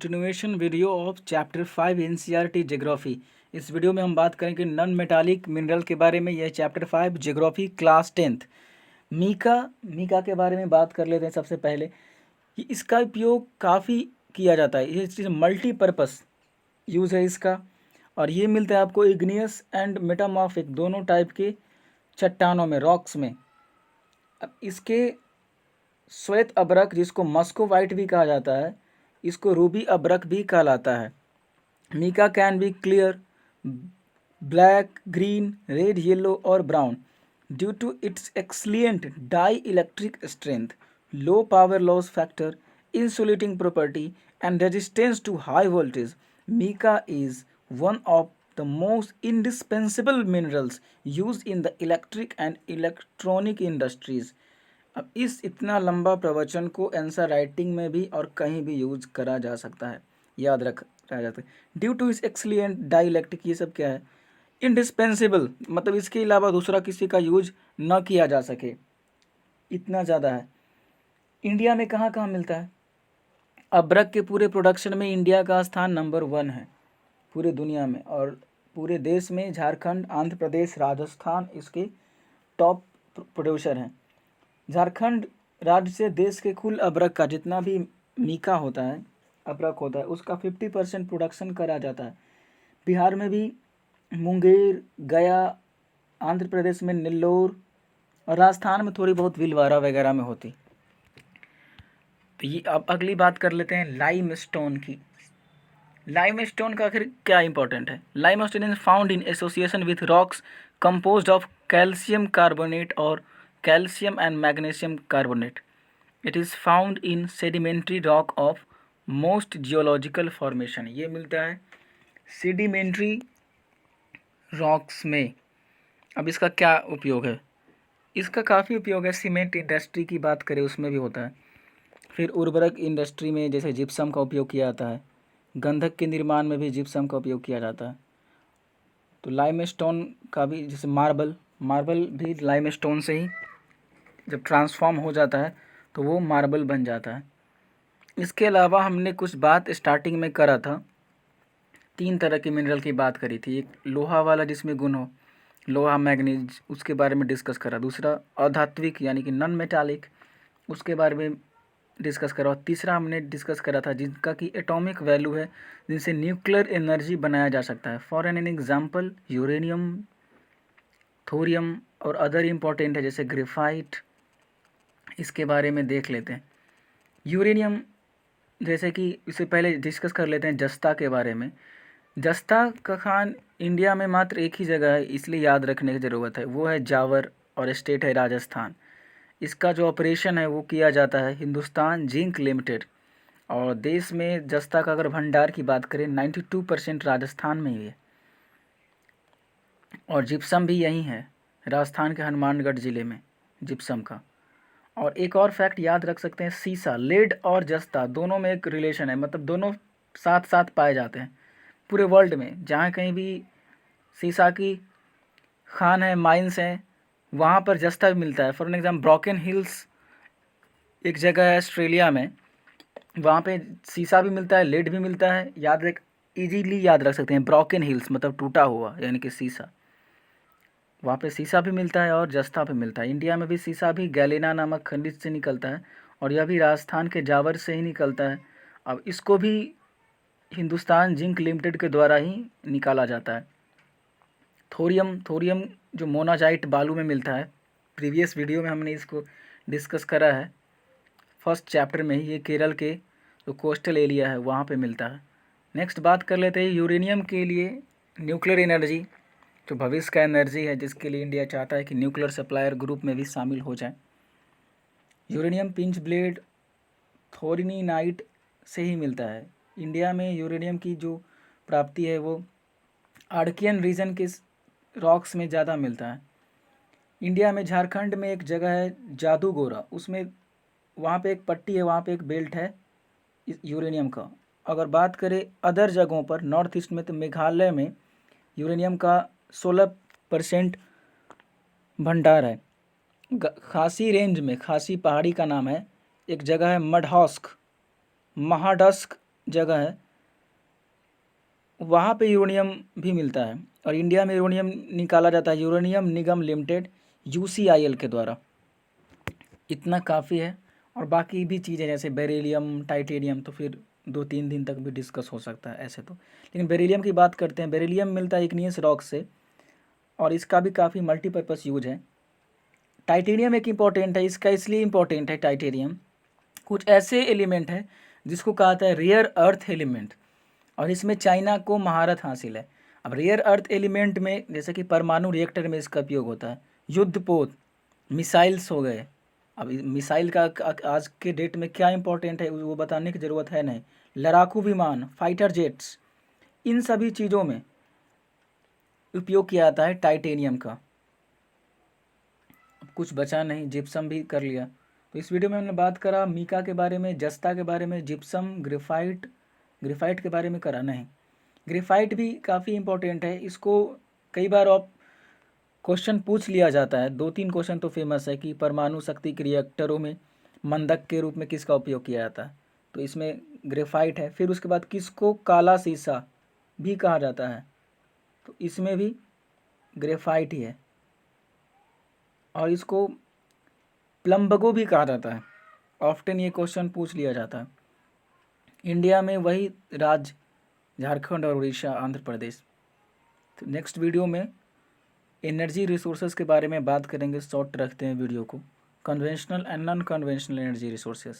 Continuation video of chapter 5 NCERT geography. इस video में हम बात करेंगे नॉन मेटालिक मिनरल के बारे में। यह chapter 5 geography class 10th। Mika के बारे में बात कर लेते हैं। सबसे पहले कि इसका उपयोग काफ़ी किया जाता है, ये चीज़ मल्टीपर्पस यूज़ है इसका। और ये मिलता है आपको इग्नियस एंड मेटामॉर्फिक दोनों टाइप के चट्टानों में, रॉक्स में। अब इसके श्वेत अभ्रक, जिसको मस्कोवाइट भी कहा जाता है, इसको रूबी अभ्रक भी कहलाता है। Mica can be clear, black, green, red, yellow और brown due to its excellent dielectric strength, low power loss factor, insulating property and resistance to high voltage. Mica is one of the most indispensable minerals used in the electric and electronic industries. अब इस इतना लंबा प्रवचन को answer writing में भी और कहीं भी यूज करा जा सकता है, याद रखा जाता है। ड्यू टू इस एक्सीलेंट डाइलेक्ट्रिक, ये सब क्या है? इंडिस्पेंसिबल, मतलब इसके अलावा दूसरा किसी का यूज न किया जा सके, इतना ज़्यादा है। इंडिया में कहाँ कहाँ मिलता है? अभ्रक के पूरे प्रोडक्शन में इंडिया का स्थान नंबर 1 है पूरे दुनिया में, और पूरे देश में झारखंड, आंध्र प्रदेश, राजस्थान इसके टॉप प्रोड्यूसर हैं। झारखंड राज्य से देश के कुल अभ्रक का जितना भी मीका होता है, अभ्रक होता है, उसका 50% प्रोडक्शन करा जाता है। बिहार में भी मुंगेर, गया, आंध्र प्रदेश में नेल्लोर और राजस्थान में थोड़ी बहुत भीलवाड़ा वगैरह में होती। तो ये अब अगली बात कर लेते हैं लाइम स्टोन की। लाइम स्टोन का आखिर क्या इंपॉर्टेंट है? Limestone is found in association with rocks composed of calcium carbonate और calcium and magnesium carbonate. It is found in sedimentary rock of most geological formation. ये मिलता है sedimentary rocks में। अब इसका क्या उपयोग है? इसका काफ़ी उपयोग है। सीमेंट इंडस्ट्री की बात करें उसमें भी होता है। फिर उर्वरक इंडस्ट्री में जैसे जिप्सम का उपयोग किया जाता है। गंधक के निर्माण में भी जिप्सम का उपयोग किया जाता है। तो लाइमस्टोन का भी, जैसे मार्बल भी लाइमस्टोन से ही जब ट्रांसफॉर्म हो जाता है तो वो मार्बल बन जाता है। इसके अलावा हमने कुछ बात स्टार्टिंग में करा था, 3 तरह के मिनरल की बात करी थी। एक लोहा वाला जिसमें गुण हो, लोहा मैग्नीज, उसके बारे में डिस्कस करा। दूसरा अधात्विक यानी कि नॉन मेटालिक, उसके बारे में डिस्कस करा। और तीसरा हमने डिस्कस करा था जिनका कि एटॉमिक वैल्यू है, जिनसे न्यूक्लियर एनर्जी बनाया जा सकता है। For an example uranium, thorium और अदर इम्पॉर्टेंट है जैसे ग्रेफाइट। इसके बारे में देख लेते हैं। यूरेनियम, जैसे कि इससे पहले डिस्कस कर लेते हैं जस्ता के बारे में। जस्ता का खान इंडिया में मात्र एक ही जगह है, इसलिए याद रखने की ज़रूरत है, वो है जावर और स्टेट है राजस्थान। इसका जो ऑपरेशन है वो किया जाता है हिंदुस्तान जिंक लिमिटेड। और देश में जस्ता का अगर भंडार की बात करें 92% राजस्थान में ही है। और जिप्सम भी यहीं है, राजस्थान के हनुमानगढ़ ज़िले में जिप्सम का। और एक और फैक्ट याद रख सकते हैं, सीसा, लेड और जस्ता दोनों में एक रिलेशन है, मतलब दोनों साथ साथ पाए जाते हैं पूरे वर्ल्ड में। जहाँ कहीं भी सीसा की खान है, माइंस हैं, वहाँ पर जस्ता भी मिलता है। For an example broken hills एक जगह है ऑस्ट्रेलिया में, वहाँ पे सीसा भी मिलता है, लेड भी मिलता है। इजीली याद रख सकते हैं, ब्रोकन हिल्स मतलब टूटा हुआ यानी कि सीसा, वहाँ पे सीसा भी मिलता है और जस्ता भी मिलता है। इंडिया में भी सीसा भी गैलेना नामक खनिज से निकलता है, और यह भी राजस्थान के जावर से ही निकलता है। अब इसको भी हिंदुस्तान जिंक लिमिटेड के द्वारा ही निकाला जाता है। थोरियम जो मोनाजाइट बालू में मिलता है, प्रीवियस वीडियो में हमने इसको डिस्कस करा है फर्स्ट चैप्टर में ही। ये केरल के जो कोस्टल एरिया है वहाँ पे मिलता है। नेक्स्ट बात कर लेते हैं यूरेनियम के लिए न्यूक्लियर एनर्जी, जो भविष्य का एनर्जी है, जिसके लिए इंडिया चाहता है कि न्यूक्लियर सप्लायर ग्रुप में भी शामिल हो जाए। यूरेनियम पिंच ब्लेड थोरियनाइट से ही मिलता है। इंडिया में यूरेनियम की जो प्राप्ति है वो आर्कियन रीजन के रॉक्स में ज़्यादा मिलता है। इंडिया में झारखंड में एक जगह है जादूगोरा, उसमें वहाँ पे एक पट्टी है, वहाँ पे एक बेल्ट है यूरेनियम का। अगर बात करें अदर जगहों पर नॉर्थ ईस्ट में, तो मेघालय में यूरेनियम का 16% भंडार है। खासी रेंज में, खासी पहाड़ी का नाम है, एक जगह है महाडस्क जगह है वहाँ पे यूरेनियम भी मिलता है, और इंडिया में यूरेनियम निकाला जाता है यूरेनियम निगम लिमिटेड यूसीआईएल के द्वारा। इतना काफ़ी है, और बाकी भी चीज़ें जैसे बेरिलियम, टाइटेनियम, तो फिर 2-3 दिन तक भी डिस्कस हो सकता है ऐसे तो। लेकिन बेरिलियम की बात करते हैं। बेरिलियम मिलता है इग्नियस रॉक से, और इसका भी काफ़ी मल्टीपर्पज़ यूज है। टाइटेनियम एक इम्पॉर्टेंट है, इसका इसलिए इम्पॉर्टेंट है टाइटेनियम, कुछ ऐसे एलिमेंट है जिसको कहा जाता है रेयर अर्थ एलिमेंट, और इसमें चाइना को महारत हासिल है। अब रेयर अर्थ एलिमेंट में जैसे कि परमाणु रिएक्टर में इसका उपयोग होता है, युद्धपोत, मिसाइल्स हो गए। अब मिसाइल का आज के डेट में क्या इंपॉर्टेंट है वो बताने की ज़रूरत है नहीं। लड़ाकू विमान, फाइटर जेट्स, इन सभी चीज़ों में उपयोग किया जाता है टाइटेनियम का। अब कुछ बचा नहीं, जिप्सम भी कर लिया। तो इस वीडियो में हमने बात करा मीका के बारे में, जस्ता के बारे में, जिप्सम, ग्रेफाइट के बारे में करा नहीं। ग्रेफाइट भी काफ़ी इंपॉर्टेंट है, इसको कई बार आप क्वेश्चन पूछ लिया जाता है। 2-3 क्वेश्चन तो फेमस है कि परमाणु शक्ति के रिएक्टरों में मंदक के रूप में किसका उपयोग किया जाता है, तो इसमें ग्रेफाइट है। फिर उसके बाद किसको काला शीशा भी कहा जाता है, तो इसमें भी ग्रेफाइट ही है। और इसको प्लम्बगो भी कहा जाता है, ऑफ्टन ये क्वेश्चन पूछ लिया जाता है। इंडिया में वही राज्य झारखंड और उड़ीसा, आंध्र प्रदेश। तो नेक्स्ट वीडियो में एनर्जी रिसोर्सेज के बारे में बात करेंगे। शॉर्ट रखते हैं वीडियो को, conventional and non conventional energy resources.